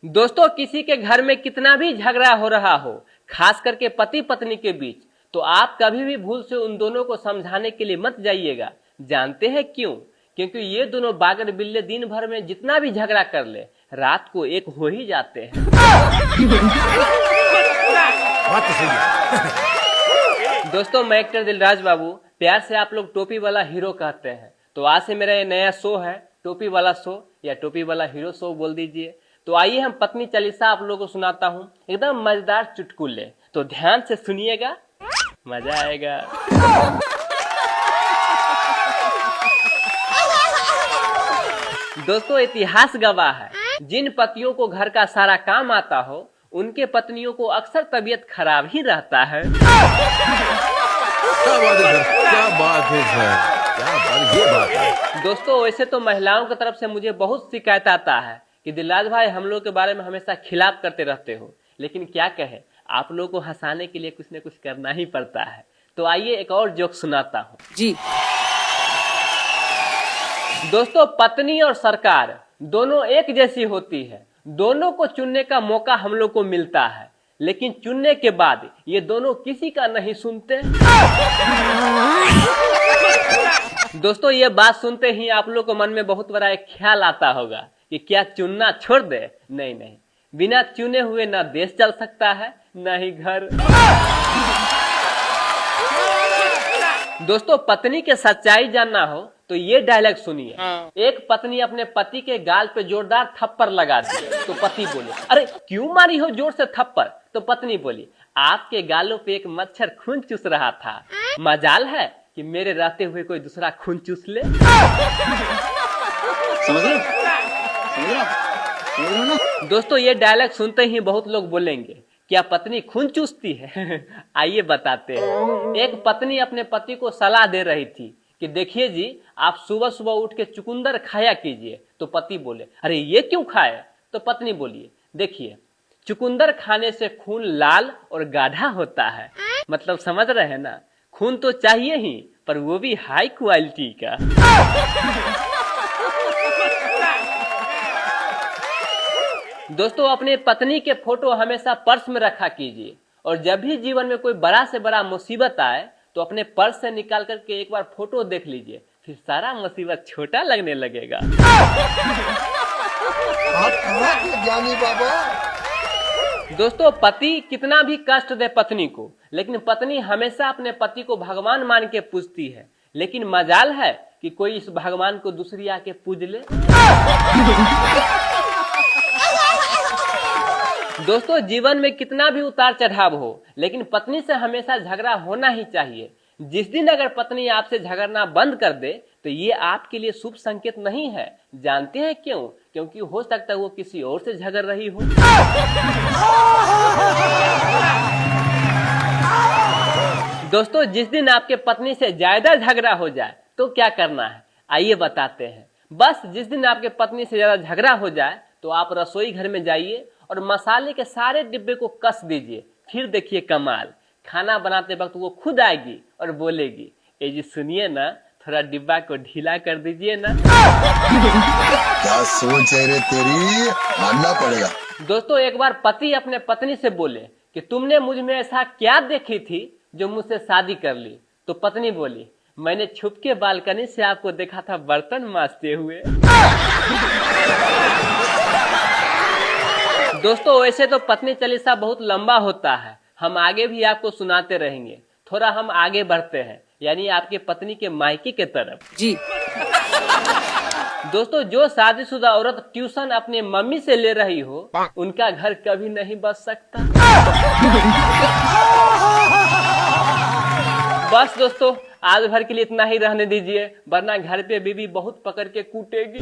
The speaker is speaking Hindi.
दोस्तों, किसी के घर में कितना भी झगड़ा हो रहा हो, खास करके पति पत्नी के बीच, तो आप कभी भी भूल से उन दोनों को समझाने के लिए मत जाइएगा। जानते हैं क्यों? क्योंकि ये दोनों बागर बिल्ले दिन भर में जितना भी झगड़ा कर ले, रात को एक हो ही जाते हैं। दोस्तों, मैं एक्टर दिलराज बाबू, प्यार से आप लोग टोपी वाला हीरो कहते हैं। तो आज से मेरा ये नया शो है, टोपी वाला शो या टोपी वाला हीरो शो बोल दीजिए। तो आइए हम पत्नी चालीसा आप लोगों को सुनाता हूँ, एकदम मजेदार चुटकुले। तो ध्यान से सुनिएगा, मजा आएगा। दोस्तों, इतिहास गवाह है, जिन पतियों को घर का सारा काम आता हो, उनके पत्नियों को अक्सर तबीयत खराब ही रहता है। क्या बात है सर, क्या बात, ये बात है। दोस्तों, वैसे तो महिलाओं की तरफ से मुझे बहुत शिकायत आता है कि दिलराज भाई हम लोग के बारे में हमेशा खिलाफ करते रहते हो, लेकिन क्या कहे, आप लोगों को हंसाने के लिए कुछ न कुछ करना ही पड़ता है। तो आइए एक और जोक सुनाता हूँ जी। दोस्तों, पत्नी और सरकार दोनों एक जैसी होती है, दोनों को चुनने का मौका हम लोग को मिलता है, लेकिन चुनने के बाद ये दोनों किसी का नहीं सुनते। दोस्तों, ये बात सुनते ही आप लोग को मन में बहुत बड़ा एक ख्याल आता होगा कि क्या चुनना छोड़ दे? नहीं नहीं, बिना चुने हुए ना देश चल सकता है, ना ही घर। दोस्तों, पत्नी के सच्चाई जानना हो तो ये डायलॉग सुनिए। एक पत्नी अपने पति के गाल पे जोरदार थप्पड़ लगा दी, तो पति बोले, अरे क्यों मारी हो जोर से थप्पड़? तो पत्नी बोली, आपके गालों पे एक मच्छर खून चूस रहा था, मजाल है कि मेरे रहते हुए कोई दूसरा खून चूस ले। समझ लो ना? दोस्तों, ये डायलॉग सुनते ही बहुत लोग बोलेंगे, क्या पत्नी खून चूसती है? आइए बताते हैं। एक पत्नी अपने पति को सलाह दे रही थी कि देखिए जी, आप सुबह सुबह उठ के चुकंदर खाया कीजिए। तो पति बोले, अरे ये क्यों खाए? तो पत्नी बोली, देखिए, चुकंदर खाने से खून लाल और गाढ़ा होता है। मतलब समझ रहे हैं ना, खून तो चाहिए ही, पर वो भी हाई क्वालिटी का। दोस्तों, अपने पत्नी के फोटो हमेशा पर्स में रखा कीजिए, और जब भी जीवन में कोई बड़ा से बड़ा मुसीबत आए तो अपने पर्स से निकाल करके एक बार फोटो देख लीजिए, फिर सारा मुसीबत छोटा लगने लगेगा। ज्ञानी बाबा। दोस्तों, पति कितना भी कष्ट दे पत्नी को, लेकिन पत्नी हमेशा अपने पति को भगवान मान के पूजती है। लेकिन मजाल है कि कोई इस भगवान को दूसरी आके पूज ले। दोस्तों, जीवन में कितना भी उतार चढ़ाव हो, लेकिन पत्नी से हमेशा झगड़ा होना ही चाहिए। जिस दिन अगर पत्नी आपसे झगड़ना बंद कर दे तो ये आपके लिए शुभ संकेत नहीं है। जानते हैं क्यों? क्योंकि हो सकता है वो किसी और से झगड़ रही हो। दोस्तों, जिस दिन आपके पत्नी से ज्यादा झगड़ा हो जाए तो क्या करना है, आइए बताते हैं। बस जिस दिन आपके पत्नी से ज्यादा झगड़ा हो जाए तो आप रसोई घर में जाइए और मसाले के सारे डिब्बे को कस दीजिए। फिर देखिए कमाल, खाना बनाते वक्त वो खुद आएगी और बोलेगी, ए जी सुनिए ना, थोड़ा डिब्बा को ढीला कर दीजिए ना। क्या सोच है रे तेरी, मानना पड़ेगा। दोस्तों, एक बार पति अपने पत्नी से बोले कि तुमने मुझ में ऐसा क्या देखी थी जो मुझसे शादी कर ली? तो पत्नी बोली, मैंने छुप के बालकनी से आपको देखा था बर्तन मांजते हुए। दोस्तों, वैसे तो पत्नी चालीसा बहुत लंबा होता है, हम आगे भी आपको सुनाते रहेंगे। थोड़ा हम आगे बढ़ते हैं, यानी आपके पत्नी के मायके के तरफ जी। दोस्तों, जो शादीशुदा औरत ट्यूशन अपने मम्मी से ले रही हो, उनका घर कभी नहीं बच सकता। बस दोस्तों, आज भर के लिए इतना ही रहने दीजिए, वरना घर पे बीवी बहुत पकड़ के कूटेगी।